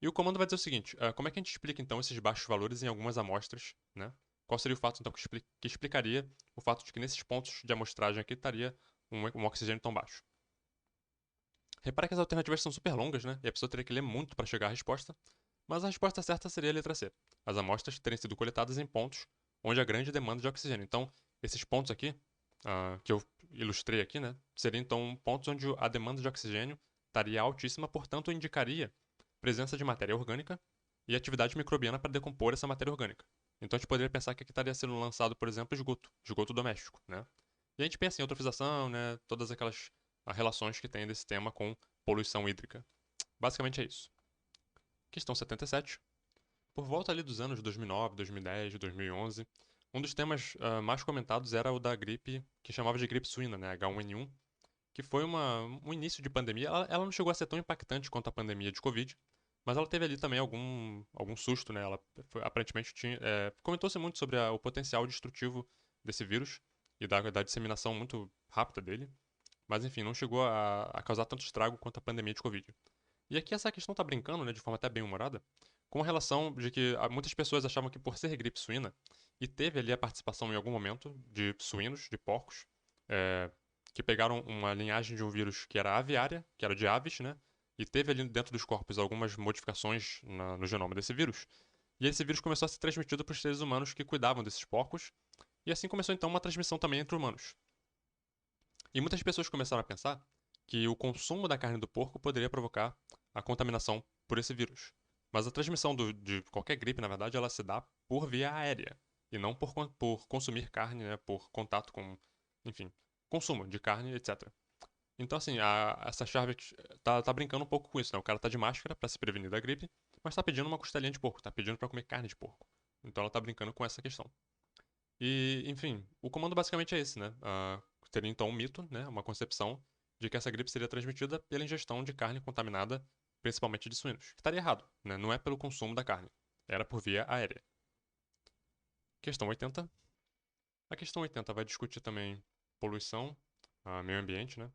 E o comando vai dizer o seguinte: como é que a gente explica então esses baixos valores em algumas amostras, né? Qual seria o fato então que explicaria o fato de que nesses pontos de amostragem aqui estaria um oxigênio tão baixo? Repara que as alternativas são super longas, né? E a pessoa teria que ler muito para chegar à resposta, mas a resposta certa seria a letra C. As amostras terem sido coletadas em pontos onde há grande demanda de oxigênio. Então, esses pontos aqui, que eu ilustrei aqui, né, seriam então pontos onde a demanda de oxigênio estaria altíssima, portanto, indicaria presença de matéria orgânica e atividade microbiana para decompor essa matéria orgânica. Então, a gente poderia pensar que aqui estaria sendo lançado, por exemplo, esgoto doméstico, né? E a gente pensa em eutrofização, né, todas aquelas relações que tem desse tema com poluição hídrica. Basicamente é isso. Questão 77. Por volta ali dos anos 2009, 2010, 2011, um dos temas mais comentados era o da gripe, que chamava de gripe suína, né, H1N1, que foi um início de pandemia. Ela não chegou a ser tão impactante quanto a pandemia de Covid, mas ela teve ali também algum susto, né? Ela aparentemente tinha. Comentou-se muito sobre o potencial destrutivo desse vírus e da disseminação muito rápida dele, mas enfim, não chegou a causar tanto estrago quanto a pandemia de Covid. E aqui essa questão tá brincando, né, de forma até bem humorada, com relação de que muitas pessoas achavam que por ser gripe suína, e teve ali a participação em algum momento de suínos, de porcos, é, que pegaram uma linhagem de um vírus que era aviária, que era de aves, né, e teve ali dentro dos corpos algumas modificações no genoma desse vírus, e esse vírus começou a ser transmitido para os seres humanos que cuidavam desses porcos, e assim começou então uma transmissão também entre humanos. E muitas pessoas começaram a pensar que o consumo da carne do porco poderia provocar a contaminação por esse vírus. Mas a transmissão de qualquer gripe, na verdade, ela se dá por via aérea. E não por consumir carne, né, por contato com, enfim, consumo de carne, etc. Então, assim, essa Charvet tá brincando um pouco com isso, né? O cara tá de máscara para se prevenir da gripe, mas tá pedindo uma costelinha de porco, tá pedindo para comer carne de porco. Então ela tá brincando com essa questão. E, enfim, o comando basicamente é esse, né? Teria então um mito, né? Uma concepção de que essa gripe seria transmitida pela ingestão de carne contaminada, principalmente de suínos. Que estaria errado, né? Não é pelo consumo da carne. Era por via aérea. Questão 80. A questão 80 vai discutir também poluição, meio ambiente, né?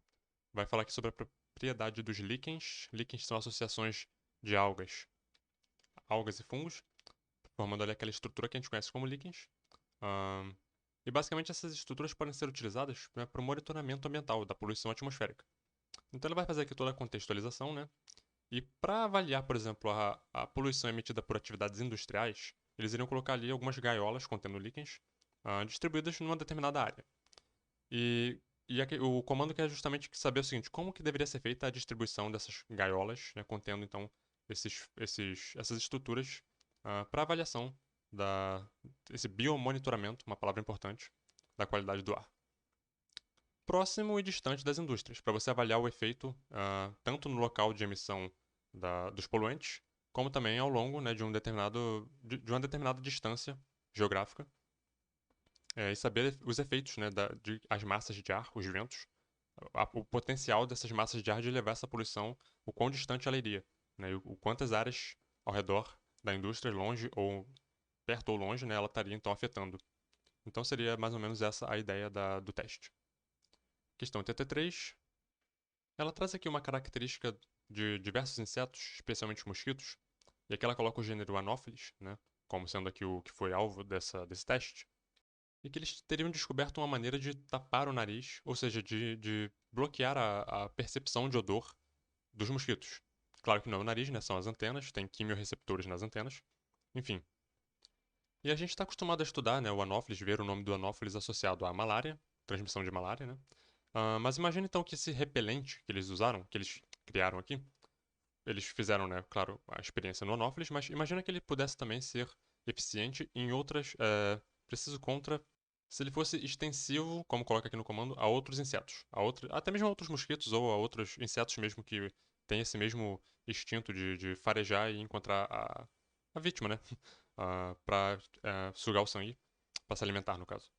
Vai falar aqui sobre a propriedade dos líquens. Líquens são associações de algas e fungos, formando ali aquela estrutura que a gente conhece como líquens. Ahn, e basicamente essas estruturas podem ser utilizadas, né, para o monitoramento ambiental da poluição atmosférica. Então ele vai fazer aqui toda a contextualização, né? E para avaliar, por exemplo, a poluição emitida por atividades industriais, eles iriam colocar ali algumas gaiolas contendo líquens distribuídas numa determinada área. E aqui, o comando quer justamente saber o seguinte: como que deveria ser feita a distribuição dessas gaiolas, né, contendo então essas estruturas para avaliação esse biomonitoramento, uma palavra importante, da qualidade do ar. Próximo e distante das indústrias, para você avaliar o efeito tanto no local de emissão dos poluentes, como também ao longo, né, de uma determinada distância geográfica, e saber os efeitos, né, de as massas de ar, os ventos, o potencial dessas massas de ar de levar essa poluição, o quão distante ela iria, né, e o quantas áreas ao redor da indústria, longe ou perto ou longe, né, ela estaria então afetando. Então seria mais ou menos essa a ideia do teste. Questão 83. Ela traz aqui uma característica de diversos insetos, especialmente mosquitos, e aqui ela coloca o gênero Anopheles, né, como sendo aqui o que foi alvo desse teste, e que eles teriam descoberto uma maneira de tapar o nariz, ou seja, de bloquear a percepção de odor dos mosquitos. Claro que não é o nariz, né, são as antenas, tem quimiorreceptores nas antenas, enfim. E a gente está acostumado a estudar, né, o Anopheles, ver o nome do Anopheles associado à malária, transmissão de malária, né? Mas imagine então que esse repelente que eles usaram, que eles criaram aqui, eles fizeram, né, claro, a experiência no Anopheles, mas imagina que ele pudesse também ser eficiente em outras, preciso contra, se ele fosse extensivo, como coloca aqui no comando, a outros insetos, até mesmo a outros mosquitos ou a outros insetos mesmo que têm esse mesmo instinto de farejar e encontrar a vítima, né? Para sugar o sangue, para se alimentar, no caso.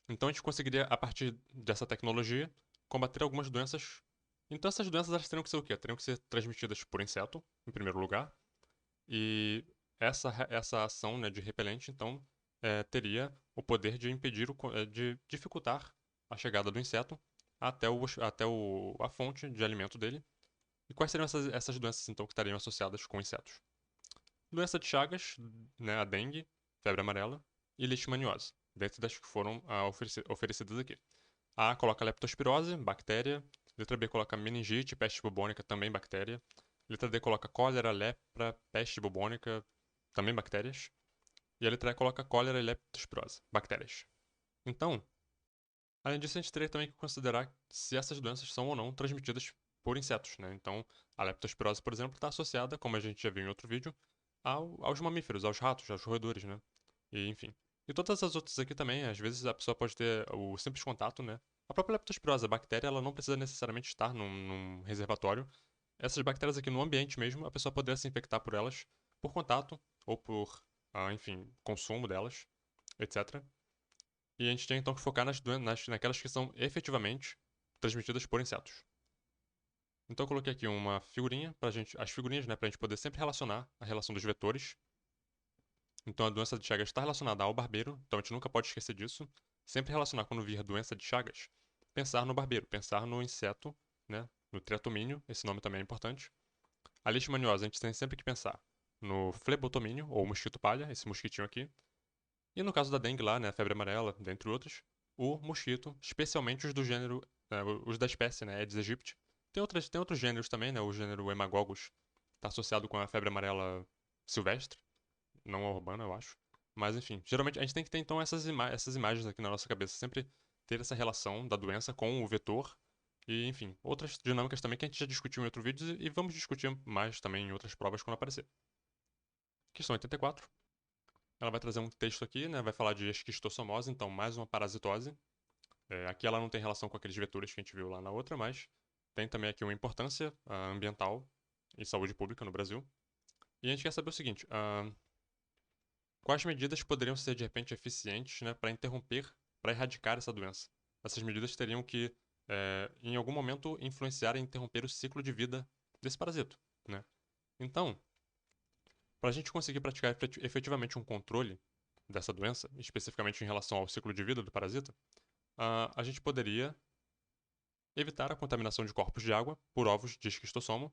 Então a gente conseguiria, a partir dessa tecnologia, combater algumas doenças. Então essas doenças elas teriam que ser o quê? Teriam que ser transmitidas por inseto, em primeiro lugar. E essa ação, né, de repelente, então, teria o poder de impedir, de dificultar a chegada do inseto até a fonte de alimento dele. E quais seriam essas doenças, então, que estariam associadas com insetos? Doença de Chagas, né, a dengue, febre amarela e leishmaniose, dentre das que foram oferecidas aqui. A coloca leptospirose, bactéria. Letra B coloca meningite, peste bubônica, também bactéria. Letra D coloca cólera, lepra, peste bubônica, também bactérias. E a letra E coloca cólera e leptospirose, bactérias. Então, além disso, a gente teria também que considerar se essas doenças são ou não transmitidas por insetos, né? Então, a leptospirose, por exemplo, está associada, como a gente já viu em outro vídeo, aos mamíferos, aos ratos, aos roedores, né? E, enfim. E todas as outras aqui também, às vezes a pessoa pode ter o simples contato, né? A própria leptospirose, a bactéria, ela não precisa necessariamente estar num reservatório. Essas bactérias aqui no ambiente mesmo, a pessoa poderia se infectar por elas por contato ou por, enfim, consumo delas, etc. E a gente tem então que focar naquelas que são efetivamente transmitidas por insetos. Então eu coloquei aqui uma figurinha pra gente, as figurinhas, né, pra gente poder sempre relacionar a relação dos vetores. Então a doença de Chagas está relacionada ao barbeiro, então a gente nunca pode esquecer disso. Sempre relacionar quando vir doença de Chagas, pensar no barbeiro, pensar no inseto, né, no triatomínio, esse nome também é importante. A leishmaniose a gente tem sempre que pensar no flebotomínio, ou mosquito palha, esse mosquitinho aqui. E no caso da dengue lá, né, a febre amarela, dentre outros, o mosquito, especialmente os do gênero, os da espécie, né, Aedes aegypti. Tem outros gêneros também, né, o gênero Hemagogos está associado com a febre amarela silvestre, não a urbana, eu acho. Mas enfim, geralmente a gente tem que ter então essas imagens aqui na nossa cabeça, sempre ter essa relação da doença com o vetor e, enfim, outras dinâmicas também que a gente já discutiu em outro vídeo e vamos discutir mais também em outras provas quando aparecer. Questão 84. Ela vai trazer um texto aqui, né? Vai falar de esquistossomose, então mais uma parasitose. Aqui ela não tem relação com aqueles vetores que a gente viu lá na outra, mas tem também aqui uma importância ambiental e saúde pública no Brasil. E a gente quer saber o seguinte: quais medidas poderiam ser de repente eficientes, né, para interromper, para erradicar essa doença? Essas medidas teriam que, em algum momento, influenciar e interromper o ciclo de vida desse parasito, né? Então, para a gente conseguir praticar efetivamente um controle dessa doença, especificamente em relação ao ciclo de vida do parasita, a gente poderia evitar a contaminação de corpos de água por ovos de esquistossoma,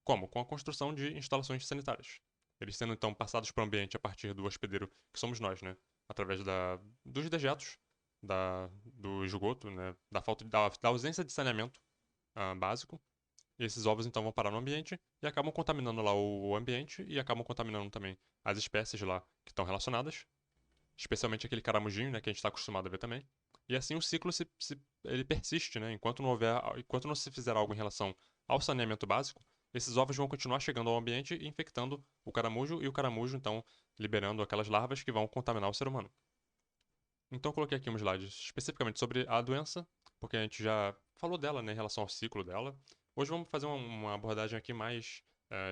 como? Com a construção de instalações sanitárias. Eles sendo então passados para o ambiente a partir do hospedeiro, que somos nós, né? Através dos dejetos, do esgoto, né? Da ausência de saneamento básico. E esses ovos então vão parar no ambiente e acabam contaminando lá o ambiente e acabam contaminando também as espécies lá que estão relacionadas, especialmente aquele caramujinho, né, que a gente está acostumado a ver também. E assim o ciclo ele persiste, né? Enquanto não se fizer algo em relação ao saneamento básico, esses ovos vão continuar chegando ao ambiente e infectando o caramujo e o caramujo então liberando aquelas larvas que vão contaminar o ser humano. Então eu coloquei aqui um slide especificamente sobre a doença, porque a gente já falou dela, né, em relação ao ciclo dela. Hoje vamos fazer uma abordagem aqui mais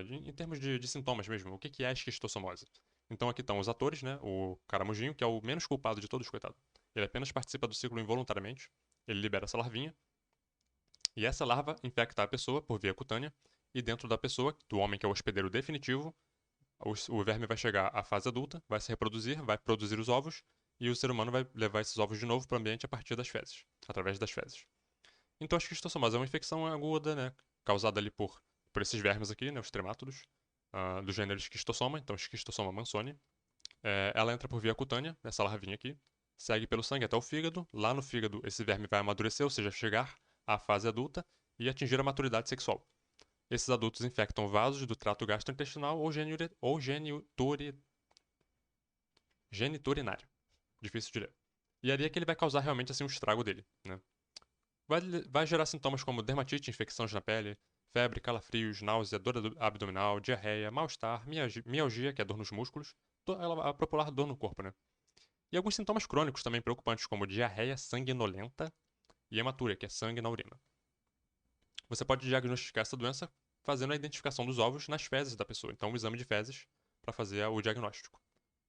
em termos de sintomas mesmo. O que é a esquistossomose? Então aqui estão os atores, né? O caramujinho, que é o menos culpado de todos, coitado. Ele apenas participa do ciclo involuntariamente. Ele libera essa larvinha. E essa larva infecta a pessoa por via cutânea. E dentro da pessoa, do homem que é o hospedeiro definitivo, o verme vai chegar à fase adulta, vai se reproduzir, vai produzir os ovos. E o ser humano vai levar esses ovos de novo para o ambiente a partir das fezes, através das fezes. Então a esquistossomose é uma infecção aguda, né? Causada ali por esses vermes aqui, né? Os tremátodos, do gênero esquistossoma, então esquistossoma mansoni. Ela entra por via cutânea, essa larvinha aqui, segue pelo sangue até o fígado. Lá no fígado, esse verme vai amadurecer, ou seja, chegar à fase adulta e atingir a maturidade sexual. Esses adultos infectam vasos do trato gastrointestinal ou geniturinário. Difícil de ler. E ali é que ele vai causar realmente assim um estrago dele, né? Vai gerar sintomas como dermatite, infecções na pele, febre, calafrios, náusea, dor abdominal, diarreia, mal-estar, mialgia, que é dor nos músculos, a popular dor no corpo, né? E alguns sintomas crônicos também preocupantes, como diarreia sanguinolenta e hematúria, que é sangue na urina. Você pode diagnosticar essa doença fazendo a identificação dos ovos nas fezes da pessoa, então um exame de fezes para fazer o diagnóstico.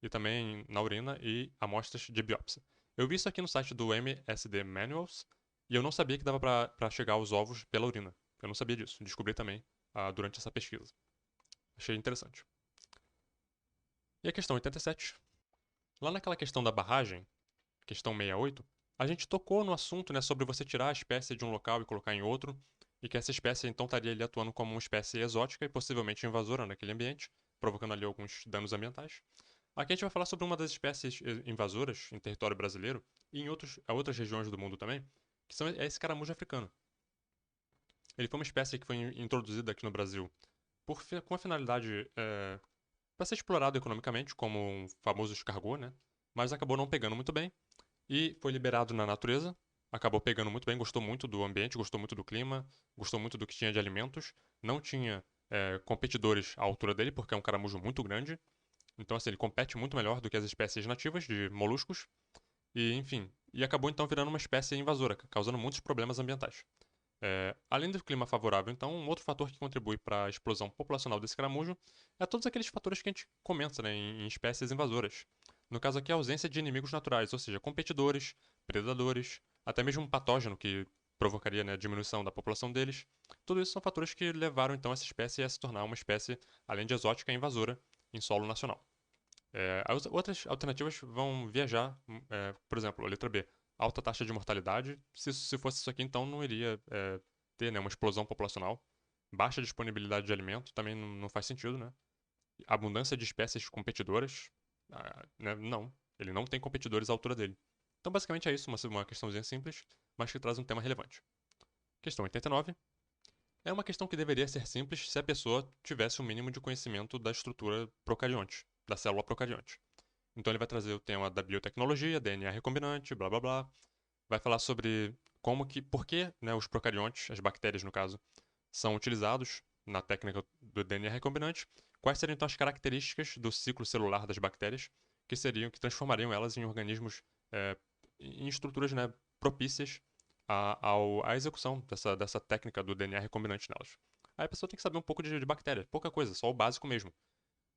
E também na urina e amostras de biópsia. Eu vi isso aqui no site do MSD Manuals, E eu não sabia que dava pra chegar aos ovos pela urina. Eu não sabia disso. Descobri também durante essa pesquisa. Achei interessante. E a questão 87. Lá naquela questão da barragem, questão 68, a gente tocou no assunto, né, sobre você tirar a espécie de um local e colocar em outro, e que essa espécie então estaria ali atuando como uma espécie exótica e possivelmente invasora naquele ambiente, provocando ali alguns danos ambientais. Aqui a gente vai falar sobre uma das espécies invasoras em território brasileiro e em outras regiões do mundo também, que é esse caramujo africano. Ele foi uma espécie que foi introduzida aqui no Brasil com a finalidade para ser explorado economicamente, como um famoso escargot, né? Mas acabou não pegando muito bem e foi liberado na natureza. Acabou pegando muito bem, gostou muito do ambiente, gostou muito do clima, gostou muito do que tinha de alimentos. Não tinha competidores à altura dele, porque é um caramujo muito grande. Então, assim, ele compete muito melhor do que as espécies nativas de moluscos. E, enfim, e acabou então virando uma espécie invasora, causando muitos problemas ambientais. Além do clima favorável, então, um outro fator que contribui para a explosão populacional desse caramujo é todos aqueles fatores que a gente comenta, né, em espécies invasoras. No caso aqui, a ausência de inimigos naturais, ou seja, competidores, predadores, até mesmo um patógeno que provocaria, né, a diminuição da população deles. Tudo isso são fatores que levaram então essa espécie a se tornar uma espécie, além de exótica, invasora em solo nacional. As outras alternativas vão viajar, por exemplo, a letra B, alta taxa de mortalidade. Se fosse isso aqui, então não iria ter, né, uma explosão populacional. Baixa disponibilidade de alimento também não faz sentido, né? Abundância de espécies competidoras, né? Não, ele não tem competidores à altura dele. Então, basicamente é isso, uma questãozinha simples, mas que traz um tema relevante. Questão 89. É uma questão que deveria ser simples se a pessoa tivesse o mínimo de conhecimento da estrutura procarionte, da célula procarionte. Então ele vai trazer o tema da biotecnologia, DNA recombinante, blá blá blá. Vai falar sobre por que, né, os procariontes, as bactérias no caso, são utilizados na técnica do DNA recombinante. Quais seriam então as características do ciclo celular das bactérias que transformariam elas em organismos, é, em estruturas, né, propícias à execução dessa técnica do DNA recombinante nelas. Aí a pessoa tem que saber um pouco de bactéria, pouca coisa, só o básico mesmo.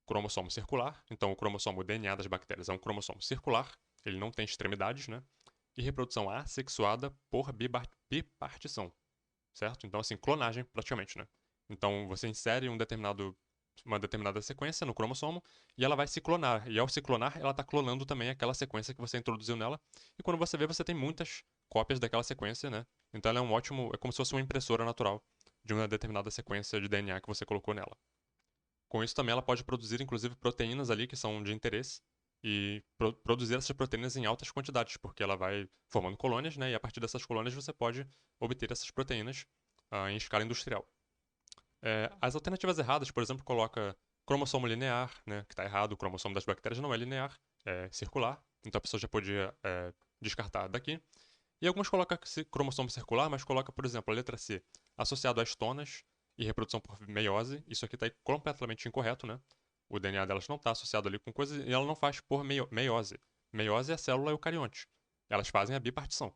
Cromossomo circular, então o DNA das bactérias é um cromossomo circular, ele não tem extremidades, né? E reprodução assexuada por bipartição, certo? Então, assim, clonagem praticamente, né? Então, você insere uma determinada sequência no cromossomo e ela vai se clonar. E ao se clonar, ela está clonando também aquela sequência que você introduziu nela. E quando você vê, você tem muitas cópias daquela sequência, né? Então, ela é como se fosse uma impressora natural de uma determinada sequência de DNA que você colocou nela. Com isso também ela pode produzir, inclusive, proteínas ali que são de interesse e produzir essas proteínas em altas quantidades, porque ela vai formando colônias, né? E a partir dessas colônias você pode obter essas proteínas em escala industrial. As alternativas erradas, por exemplo, coloca cromossomo linear, né? Que está errado, o cromossomo das bactérias não é linear, é circular. Então a pessoa já podia descartar daqui. E algumas colocam cromossomo circular, mas coloca, por exemplo, a letra C associado a estonas e reprodução por meiose. Isso aqui está completamente incorreto, né? O DNA delas não está associado ali com coisa e ela não faz por meiose. Meiose é a célula eucarionte. Elas fazem a bipartição.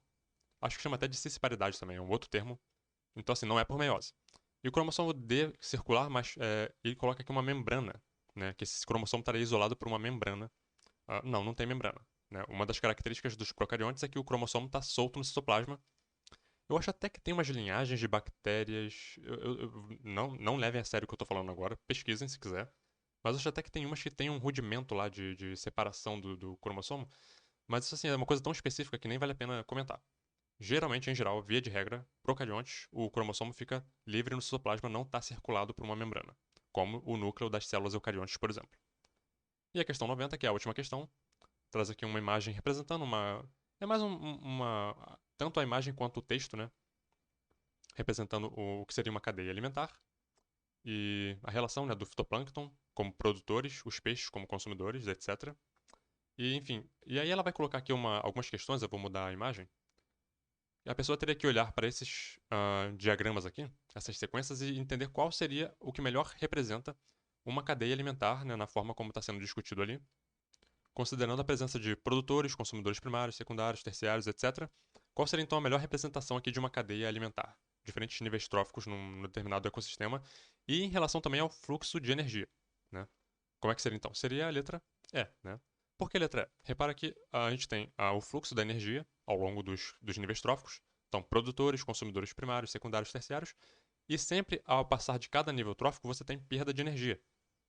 Acho que chama até de cisparidade também, é um outro termo. Então, assim, não é por meiose. E o cromossomo D circular, mas ele coloca aqui uma membrana, né? Que esse cromossomo estaria isolado por uma membrana. Não tem membrana. Né? Uma das características dos procariontes é que o cromossomo está solto no citoplasma. Eu acho até que tem umas linhagens de bactérias. Não levem a sério o que eu estou falando agora, pesquisem se quiser. Mas eu acho até que tem umas que tem um rudimento lá de separação do cromossomo. Mas isso assim, é uma coisa tão específica que nem vale a pena comentar. Geralmente, em geral, via de regra, procariontes, o cromossomo fica livre no citoplasma, não está circulado por uma membrana, como o núcleo das células eucariontes, por exemplo. E a questão 90, que é a última questão, traz aqui uma imagem representando uma. É mais uma. Tanto a imagem quanto o texto, né? Representando o que seria uma cadeia alimentar e a relação, né, do fitoplâncton como produtores, os peixes como consumidores, etc. E enfim, e aí ela vai colocar aqui algumas questões, eu vou mudar a imagem. E a pessoa teria que olhar para esses diagramas aqui, essas sequências, e entender qual seria o que melhor representa uma cadeia alimentar, né, na forma como está sendo discutido ali, considerando a presença de produtores, consumidores primários, secundários, terciários, etc. Qual seria então a melhor representação aqui de uma cadeia alimentar? Diferentes níveis tróficos num determinado ecossistema e em relação também ao fluxo de energia, né? Como é que seria então? Seria a letra E, né? Por que a letra E? Repara que a gente tem o fluxo da energia ao longo dos níveis tróficos, Então, produtores, consumidores primários, secundários, terciários. E sempre ao passar de cada nível trófico, você tem perda de energia,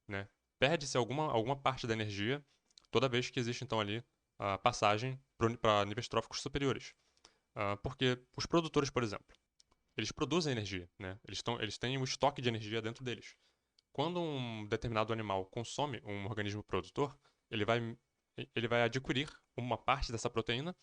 né? Perde-se alguma parte da energia toda vez que existe, então, ali a passagem para níveis tróficos superiores. Porque os produtores, por exemplo, eles produzem energia, né? Eles têm um estoque de energia dentro deles. Quando um determinado animal consome um organismo produtor, ele vai, ele vai adquirir uma parte dessa proteína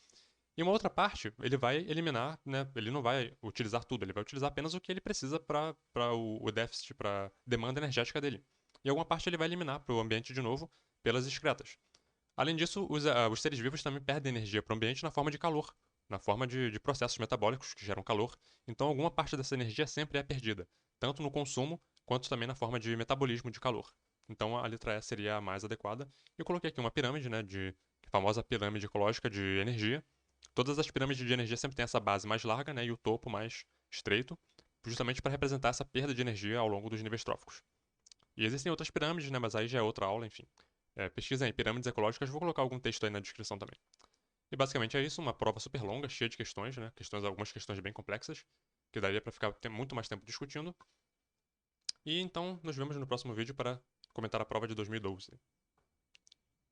e uma outra parte ele vai eliminar, né? Ele não vai utilizar tudo, ele vai utilizar apenas o que ele precisa para o déficit, para a demanda energética dele. E alguma parte ele vai eliminar para o ambiente de novo pelas excretas. Além disso, os seres vivos também perdem energia para o ambiente na forma de calor, na forma de processos metabólicos que geram calor. Então, alguma parte dessa energia sempre é perdida, tanto no consumo quanto também na forma de metabolismo de calor. Então, a letra E seria a mais adequada. Eu coloquei aqui uma pirâmide, né, de a famosa pirâmide ecológica de energia. Todas as pirâmides de energia sempre têm essa base mais larga, né, e o topo mais estreito, justamente para representar essa perda de energia ao longo dos níveis tróficos. E existem outras pirâmides, né, mas aí já é outra aula, enfim. Pesquisa aí, pirâmides ecológicas, vou colocar algum texto aí na descrição também. E basicamente é isso, uma prova super longa, cheia de questões, né? Algumas questões bem complexas, que daria para ficar muito mais tempo discutindo. E então nos vemos no próximo vídeo para comentar a prova de 2012.